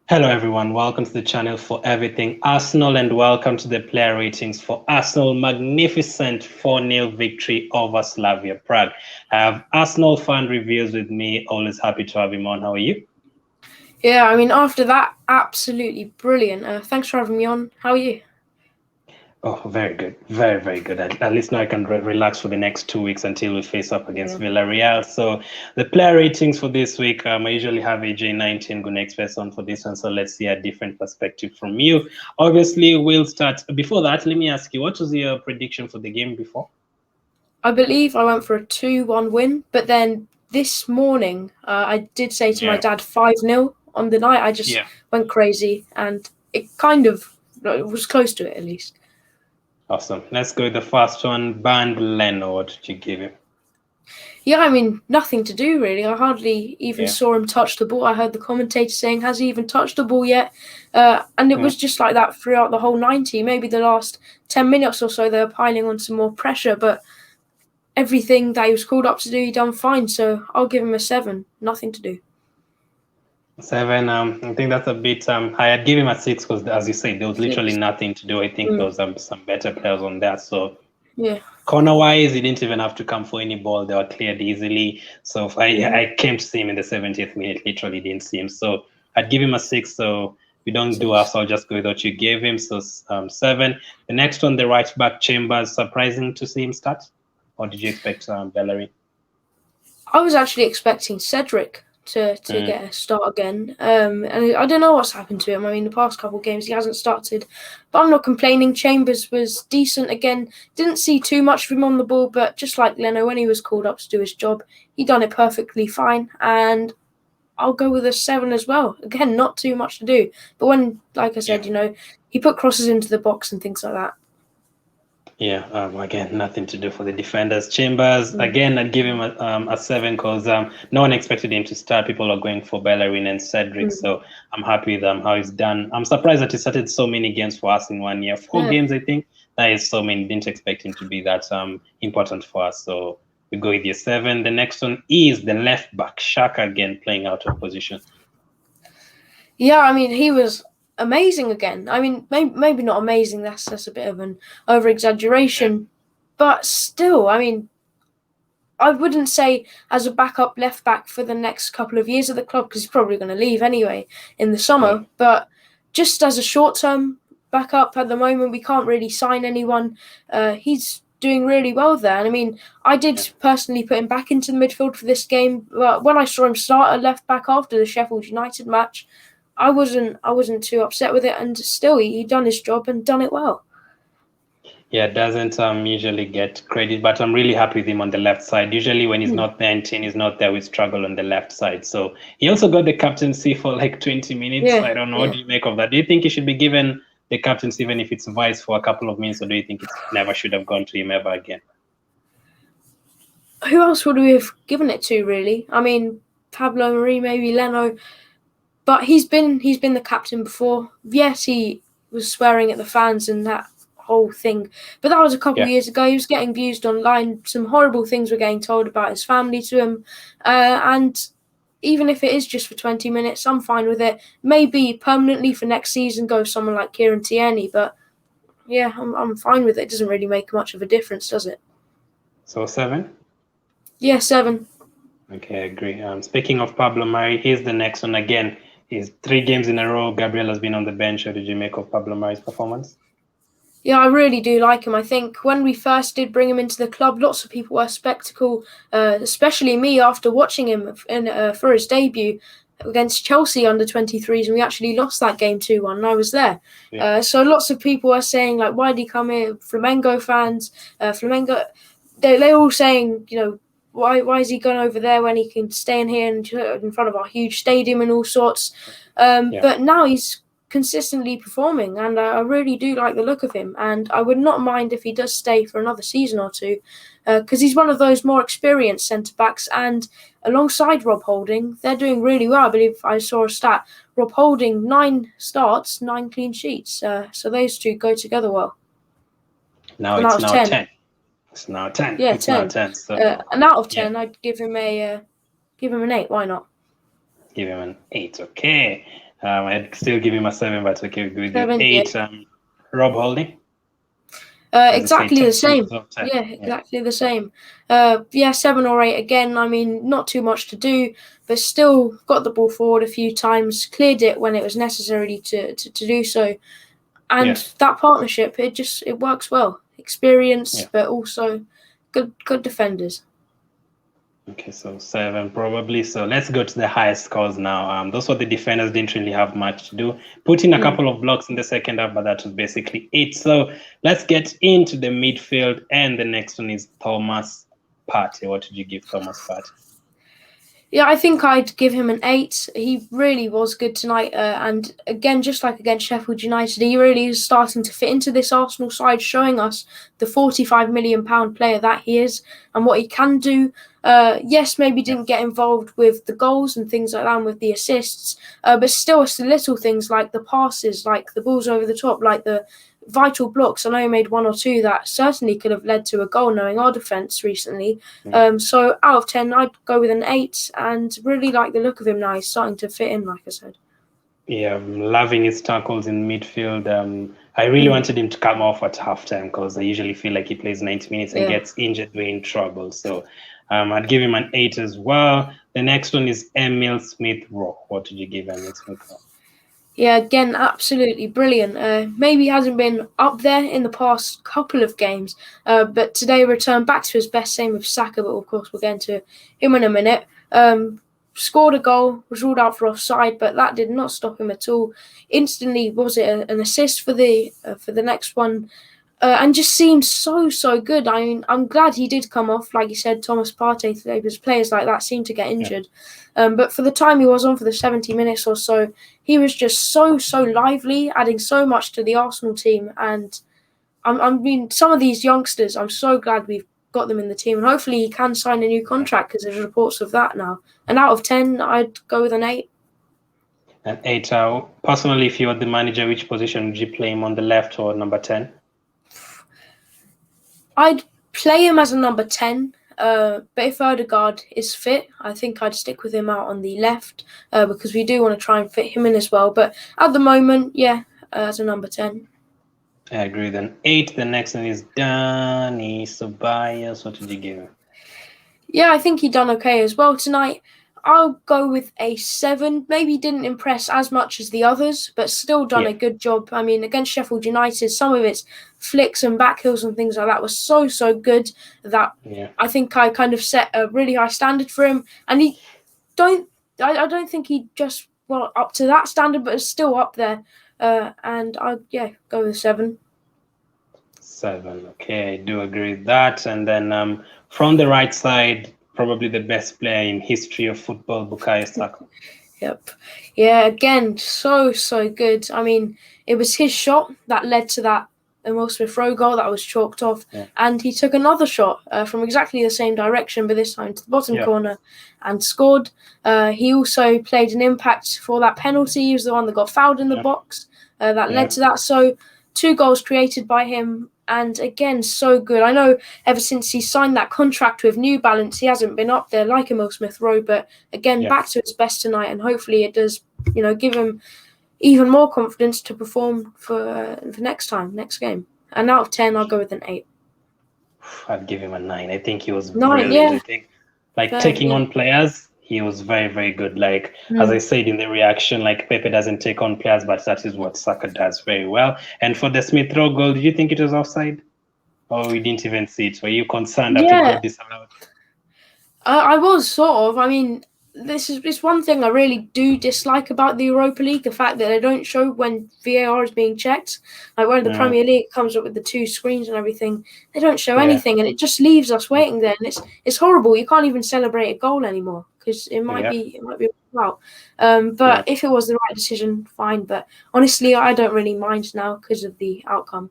Hello everyone, welcome to the channel for Everything Arsenal and welcome to the player ratings for Arsenal. Magnificent 4-0 victory over Slavia Prague. I have Arsenal fan reviews with me, always happy to have him on. How are you? Yeah, I mean, after that, absolutely brilliant. Thanks for having me on. How are you? Oh, very good. Very, very good. At least now I can relax for the next 2 weeks until we face up against Villarreal. So the player ratings for this week, I usually have AJ19 good next person for this one. So let's see a different perspective from you. Obviously, we'll start. Before that, let me ask you, what was your prediction for the game before? I believe I went for a 2-1 win, but then this morning I did say to my dad 5-0 on the night. I just went crazy and it was close to it at least. Awesome. Let's go with the first one. Bernd Leno, what did you give him? Yeah, I mean, nothing to do really. I hardly even saw him touch the ball. I heard the commentator saying, has he even touched the ball yet? And it was just like that throughout the whole 90. Maybe the last 10 minutes or so, they were piling on some more pressure, but everything that he was called up to do, he done fine. So I'll give him a 7. Nothing to do. 7. I think that's a bit high. I'd give him a 6 because, as you said, there was literally nothing to do. I think there was some better players on that. So yeah, corner-wise, he didn't even have to come for any ball. They were cleared easily. So if I came to see him in the 70th minute, literally didn't see him. So I'd give him a 6. So we don't do us. So I'll just go with what you gave him. So 7. The next one, the right back Chambers. Surprising to see him start, or did you expect Bellerin? I was actually expecting Cedric to get a start again. And I don't know what's happened to him. I mean, the past couple of games he hasn't started, but I'm not complaining. Chambers was decent again. Didn't see too much of him on the ball, but just like Leno, when he was called up to do his job, he done it perfectly fine. And I'll go with a 7 as well. Again, not too much to do, but when, like I said, he put crosses into the box and things like that. Yeah, again, nothing to do for the defenders. Chambers, again, I'd give him a 7 because no one expected him to start. People are going for Bellerin and Cedric, so I'm happy with how he's done. I'm surprised that he started so many games for us in 1 year. 4 games, I think. That is so many. Didn't expect him to be that important for us. So we go with your 7. The next one is the left back, Shaka, again, playing out of position. Yeah, I mean, he was amazing again. I mean, maybe not amazing. That's a bit of an over-exaggeration. But still, I mean, I wouldn't say as a backup left back for the next couple of years at the club because he's probably going to leave anyway in the summer. But just as a short-term backup at the moment, we can't really sign anyone. He's doing really well there. And I mean, I did personally put him back into the midfield for this game. But when I saw him start at left back after the Sheffield United match, I wasn't too upset with it, and still he done his job and done it well. Yeah, doesn't usually get credit, but I'm really happy with him on the left side. Usually when he's not there and Tin is not there, we struggle on the left side. So he also got the captaincy for like 20 minutes. I don't know. What do you make of that? Do you think he should be given the captaincy even if it's vice for a couple of minutes, or do you think it never should have gone to him ever again? Who else would we have given it to, really? I mean, Pablo, Marie, maybe Leno. But he's been the captain before. Yes, he was swearing at the fans and that whole thing, but that was a couple of years ago. He was getting abused online. Some horrible things were getting told about his family to him, and even if it is just for 20 minutes, I'm fine with it. Maybe permanently for next season, go someone like Kieran Tierney. But yeah, I'm fine with it. It doesn't really make much of a difference, does it? So 7? Yeah, 7. Okay, I agree. Speaking of Pablo Mari, here's the next one again. He's 3 games in a row. Gabriel has been on the bench. How did you make of Pablo Mari's performance? Yeah, I really do like him. I think when we first did bring him into the club, lots of people were skeptical, especially me after watching him for his debut against Chelsea under-23s, and we actually lost that game 2-1, and I was there. So lots of people are saying, like, why did he come here? Flamengo fans, they're all saying, why is he going over there when he can stay in here and in front of our huge stadium and all sorts? But now he's consistently performing, and I really do like the look of him, and I would not mind if he does stay for another season or two, because he's one of those more experienced centre-backs, and alongside Rob Holding, they're doing really well. I believe I saw a stat, Rob Holding, 9 starts, 9 clean sheets, so those two go together well. Now it's now 10. It's now 10. Yeah, it's 10. Now 10 so, and out of 10, I'd give him an 8. Why not? Give him an 8. Okay. I'd still give him a 7, but okay, we'll go with you. 7, 8, yeah. Rob Holding. As I say, Exactly the 10 same. out of 10. Yeah, exactly the same. Yeah, 7 or 8 again. I mean, not too much to do, but still got the ball forward a few times, cleared it when it was necessary to do so. And that partnership, it works well. Experience, but also good defenders. Okay, so 7 probably. So let's go to the highest scores now. Those were the defenders, didn't really have much to do. Put in a couple of blocks in the second half, but that was basically it. So let's get into the midfield, and the next one is Thomas Partey. What did you give Thomas Partey? Yeah, I think I'd give him an 8. He really was good tonight. And again, just like against Sheffield United, he really is starting to fit into this Arsenal side, showing us the £45 million player that he is and what he can do. Yes, maybe didn't get involved with the goals and things like that and with the assists, but still it's the little things like the passes, like the balls over the top, like the vital blocks. I know he made 1 or 2 that certainly could have led to a goal, knowing our defence recently. So out of 10, I'd go with an 8, and really like the look of him now. He's starting to fit in, like I said. Yeah, I'm loving his tackles in midfield. I really wanted him to come off at halftime because I usually feel like he plays 90 minutes and gets injured, we're in trouble. So I'd give him an 8 as well. The next one is Emil Smith-Rowe. What did you give Emil Smith-Rowe? Yeah, again, absolutely brilliant. Maybe hasn't been up there in the past couple of games, but today returned back to his best, same with Saka, but of course we'll get into him in a minute. Scored a goal, was ruled out for offside, but that did not stop him at all. Instantly, was it an assist for the next one? And just seemed so good. I mean, I'm glad he did come off. Like you said, Thomas Partey today, because players like that seem to get injured. But for the time he was on, for the 70 minutes or so, he was just so lively, adding so much to the Arsenal team. And I mean, some of these youngsters, I'm so glad we've got them in the team. And hopefully he can sign a new contract, because there's reports of that now. And out of 10, I'd go with an 8. An 8. Personally, if you were the manager, which position would you play him, on the left or number 10? I'd play him as a number 10, but if Odegaard is fit, I think I'd stick with him out on the left, because we do want to try and fit him in as well. But at the moment, as a number 10. I agree. Then 8. The next one is Dani Ceballos. What did you give him? Yeah, I think he done okay as well tonight. I'll go with a 7. Maybe didn't impress as much as the others, but still done a good job. I mean, against Sheffield United, some of its flicks and backhills and things like that was so good that I think I kind of set a really high standard for him. And I don't think he just up to that standard, but it's still up there. And I'd go with 7. 7. Okay, I do agree with that. And then from the right side, probably the best player in history of football, Bukayo Saka. Yep. Yeah, again, so good. I mean, it was his shot that led to that Emil Smith-Rowe goal that was chalked off. And he took another shot from exactly the same direction, but this time to the bottom corner, and scored. He also played an impact for that penalty. He was the one that got fouled in the box. That led to that. So 2 goals created by him. And again, so good. I know ever since he signed that contract with New Balance, he hasn't been up there like Emil Smith-Rowe. But again, back to his best tonight, and hopefully it does, give him even more confidence to perform for next game. And out of 10, I'll go with an 8. I'd give him a 9. I think he was 9, brilliant. I think, taking on players, he was very good. As I said in the reaction, Pepe doesn't take on players, but that is what Saka does very well. And for the Smith-Rowe goal, did you think it was offside? Or we didn't even see it? Were you concerned after it got disallowed? I was sort of. I mean, it's one thing I really do dislike about the Europa League, the fact that they don't show when VAR is being checked. Like when the Premier League comes up with the 2 screens and everything, they don't show anything, and it just leaves us waiting there. And it's horrible. You can't even celebrate a goal anymore because it might be out. But if it was the right decision, fine. But honestly, I don't really mind now because of the outcome.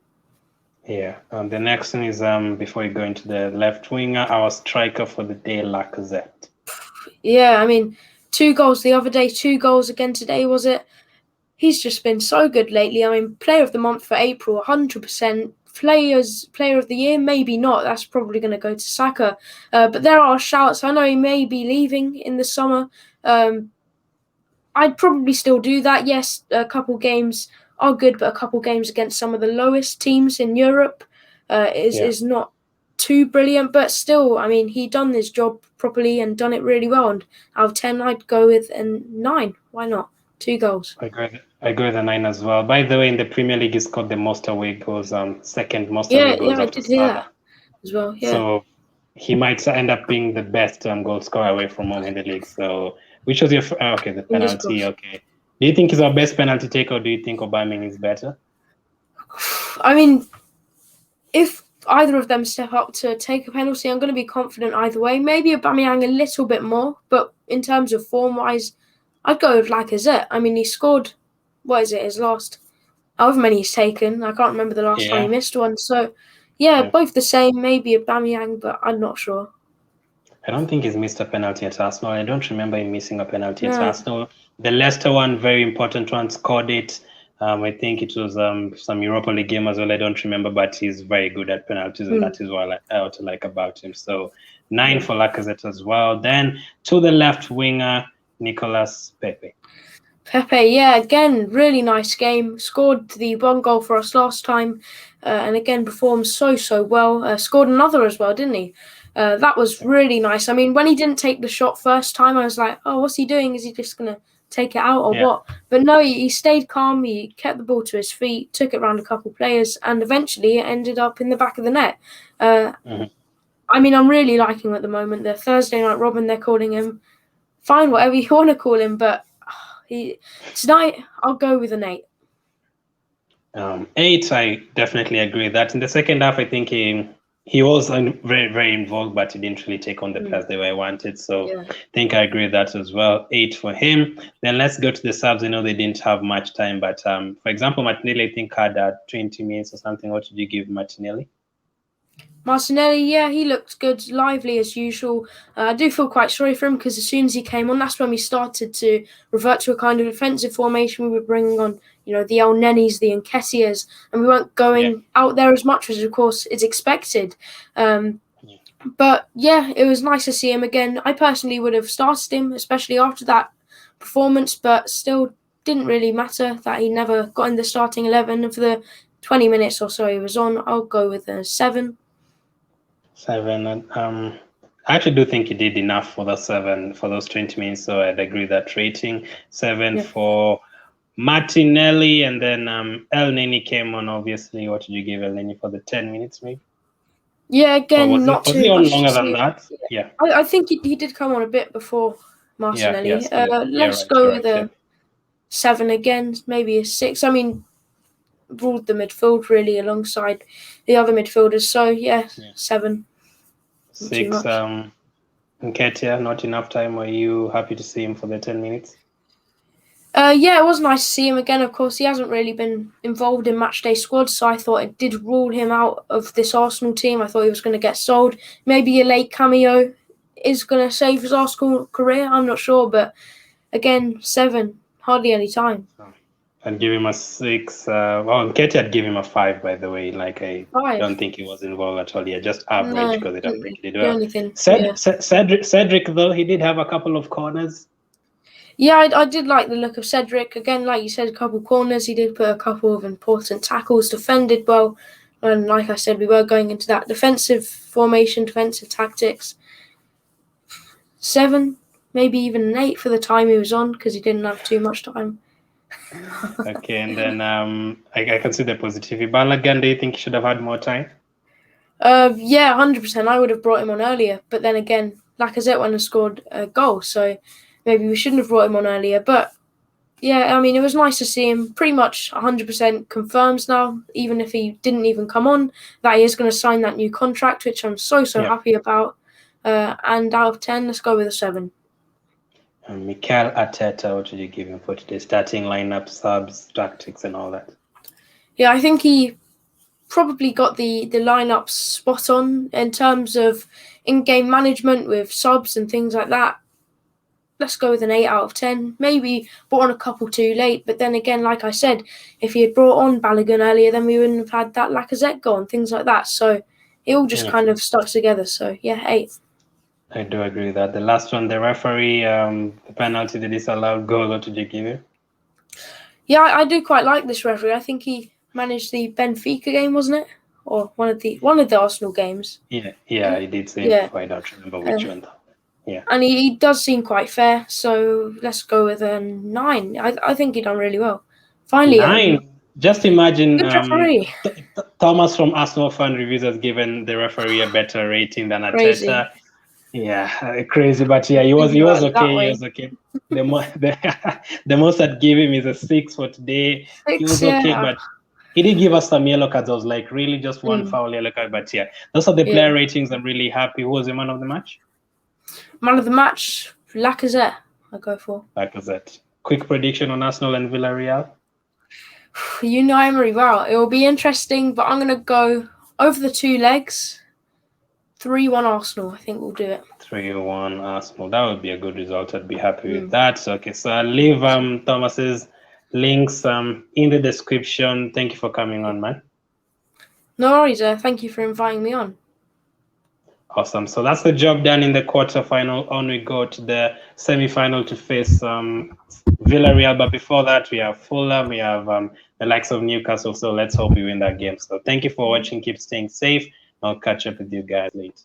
Yeah. The next one is before you go into the left winger, our striker for the day, LACAZETTE. Yeah, I mean, 2 goals the other day, 2 goals again today, was it? He's just been so good lately. I mean, player of the month for April, 100%. Player of the year, maybe not. That's probably going to go to Saka. But there are shouts. I know he may be leaving in the summer. I I'd probably still do that. Yes, a couple games are good, but a couple games against some of the lowest teams in Europe is not too brilliant. But still, I mean, he done his job properly and done it really well. And out of 10, I'd go with a 9. Why not? 2 goals. I agree with the 9 as well. By the way, in the Premier League, he scored the most away goals, second most away goals I after did hear Salah. that as well. Yeah. So he might end up being the best goal scorer away from home in the league. So, which was your okay? The penalty. Okay. Do you think he's our best penalty taker, or do you think Aubameyang is better? I mean, if either of them step up to take a penalty, I'm going to be confident either way. Maybe Aubameyang a little bit more, but in terms of form-wise, I'd go with Lacazette. I mean, he scored, his last, however many he's taken. I can't remember the last time he missed one. So, both the same. Maybe Aubameyang, but I'm not sure. I don't think he's missed a penalty at Arsenal. I don't remember him missing a penalty at Arsenal. The Leicester one, very important one, scored it. I think it was some Europa League game as well. I don't remember, but he's very good at penalties, and that is what I like about him. So 9 for Lacazette as well. Then to the left winger, Nicolas Pepe. Pepe, again, really nice game. Scored the 1 goal for us last time, and again performed so well. Scored another as well, didn't he? That was really nice. I mean, when he didn't take the shot first time, I was like, oh, what's he doing? Is he just going to take it out or what? But no, he stayed calm. He kept the ball to his feet, took it around a couple players, and eventually it ended up in the back of the net. I mean, I'm really liking him at the moment. The Thursday Night Robin, they're calling him. Fine, whatever you want to call him, but tonight I'll go with an 8. 8, I definitely agree with that. In the second half, I think he was very involved, but he didn't really take on the players the way I wanted. So I think I agree with that as well. 8 for him. Then let's go to the subs. I know they didn't have much time, but for example, Martinelli, I think had 20 minutes or something. What did you give Martinelli? Martinelli, he looked good, lively as usual. I do feel quite sorry for him because as soon as he came on, that's when we started to revert to a kind of defensive formation. We were bringing on, the El Nenis, the Nketiahs, and we weren't going out there as much as, of course, is expected. But it was nice to see him again. I personally would have started him, especially after that performance, but still didn't really matter that he never got in the starting 11. And for the 20 minutes or so he was on, I'll go with a 7. 7. I actually do think he did enough for the 7 for those 20 minutes, so I'd agree that rating. 7 for Martinelli, and then El Neni came on. Obviously, what did you give El Neni for the 10 minutes, maybe? Yeah, again, not too much. Was he on longer than that? Yeah. I think he did come on a bit before Martinelli. Let's go with a 7 again, maybe a 6. I mean, ruled the midfield really alongside the other midfielders. So 7. 6. Nketiah, not enough time. Were you happy to see him for the 10 minutes? It was nice to see him again. Of course, he hasn't really been involved in matchday squads, so I thought it did rule him out of this Arsenal team. I thought he was going to get sold. Maybe a late cameo is going to save his Arsenal career. I'm not sure, but again, 7, hardly any time. I'd give him a 6. Nketiah, I'd give him a 5, by the way. Like, I don't think he was involved at all. Yeah, just average, because I don't think he did well. Cedric, though, he did have a couple of corners. Yeah, I did like the look of Cedric. Again, like you said, a couple of corners. He did put a couple of important tackles, defended well. And like I said, we were going into that defensive formation, defensive tactics. 7, maybe even an 8 for the time he was on, because he didn't have too much time. Okay, and then I can see the positivity. Balogun, do you think he should have had more time? 100%. I would have brought him on earlier. But then again, Lacazette went and scored a goal, so maybe we shouldn't have brought him on earlier. But I mean, it was nice to see him. Pretty much 100% confirms now, even if he didn't even come on, that he is going to sign that new contract, which I'm so happy about. And out of 10, let's go with a 7. Mikel Arteta, what did you give him for today? Starting lineup, subs, tactics, and all that. Yeah, I think he probably got the lineup spot on in terms of in-game management with subs and things like that. Let's go with an 8 out of 10. Maybe brought on a couple too late, but then again, like I said, if he had brought on Balogun earlier, then we wouldn't have had that Lacazette goal and things like that. So it all just kind of stuck together. So 8. I do agree with that. The last one, the referee, the penalty, the disallowed goal, what did you give it? Yeah, I do quite like this referee. I think he managed the Benfica game, wasn't it? Or one of the Arsenal games. Yeah, I did say Yeah. before. I don't remember which one. Yeah. And he does seem quite fair, so let's go with a 9. I think he done really well. Finally, 9. Just imagine good referee. Thomas from Arsenal Fan Reviews has given the referee a better rating than Crazy. Arteta. Yeah, crazy, but yeah, he was okay. He was okay. The most I'd give him is a 6 for today. 6, He was okay, but he did give us some yellow cards. I was like, really, just one foul yellow card. But yeah, those are the player ratings. I'm really happy. Who was the man of the match? Man of the match, LACAZETTE. I go for LACAZETTE. Quick prediction on Arsenal and Villarreal. You know him really well. It will be interesting, but I'm going to go over the 2 legs. 3-1 Arsenal. I think we'll do it. 3-1 Arsenal. That would be a good result. I'd be happy with that. So, okay, so I'll leave Thomas's links in the description. Thank you for coming on, man. No worries. Thank you for inviting me on. Awesome. So that's the job done in the quarterfinal. On we go to the semi-final to face Villarreal. But before that, we have Fulham. We have the likes of Newcastle. So let's hope we win that game. So thank you for watching. Keep staying safe. I'll catch up with you guys later.